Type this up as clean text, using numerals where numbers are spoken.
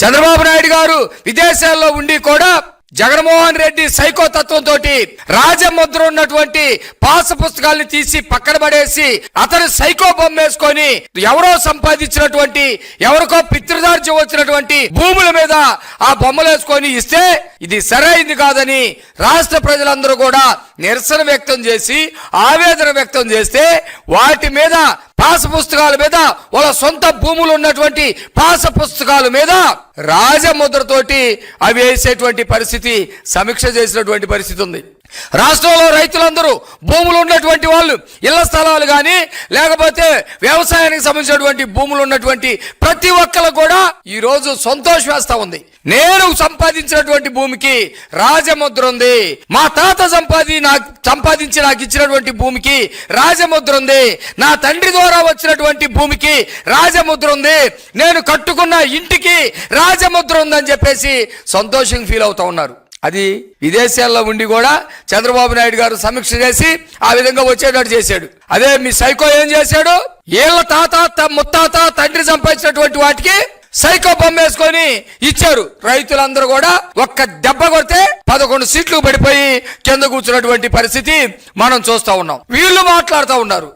చంద్రబాబు నాయుడు గారు విదేశాల్లో ఉండి కూడా జగన్మోహన్ రెడ్డి సైకో తత్వంతో రాజముద్ర ఉన్నటువంటి పాస పుస్తకాలను తీసి పక్కన పడేసి అతను సైకో బొమ్మ వేసుకొని ఎవరో సంపాదించినటువంటి ఎవరికో పితృదార్జ్యం వచ్చినటువంటి భూముల మీద ఆ బొమ్మలు వేసుకొని ఇస్తే ఇది సరైంది కాదని రాష్ట్ర ప్రజలందరూ కూడా నిరసన వ్యక్తం చేసి ఆవేదన వ్యక్తం చేస్తే వాటి మీద పాస పుస్తకాల మీద వాళ్ళ సొంత భూములు ఉన్నటువంటి పాస పుస్తకాల మీద రాజముద్రతోటి అవి వేసేటువంటి పరిస్థితి సమీక్ష చేసినటువంటి పరిస్థితి ఉంది. రాష్ట్రంలో రైతులందరూ భూములు ఉన్నటువంటి వాళ్ళు ఇళ్ల స్థలాలు కానీ లేకపోతే వ్యవసాయానికి సంబంధించినటువంటి భూములు ఉన్నటువంటి ప్రతి ఒక్కరు కూడా ఈ రోజు సంతోషం వేస్తా ఉంది. నేను సంపాదించినటువంటి భూమికి రాజముద్ర ఉంది, మా తాత సంపాదించి నాకు ఇచ్చినటువంటి భూమికి రాజముద్ర ఉంది, నా తండ్రి ద్వారా వచ్చినటువంటి భూమికి రాజముద్ర ఉంది, నేను కట్టుకున్న ఇంటికి రాజముద్ర ఉందని చెప్పేసి సంతోషంగా ఫీల్ అవుతా ఉన్నారు. అది విదేశాల్లో ఉండి కూడా చంద్రబాబు నాయుడు గారు సమీక్ష చేసి ఆ విధంగా వచ్చేటట్టు చేశాడు. అదే మీ సైకో ఏం చేశాడు? ఏళ్ళ తాత ముత్తాత తండ్రి సంపాదించినటువంటి వాటికి సైకో బొమ్మ వేసుకొని ఇచ్చారు. రైతులందరూ కూడా ఒక్క దెబ్బ కొడితే 11 సీట్లు పడిపోయి కింద కూర్చున్నటువంటి పరిస్థితి మనం చూస్తా ఉన్నాం. వీళ్ళు మాట్లాడుతూ ఉన్నారు.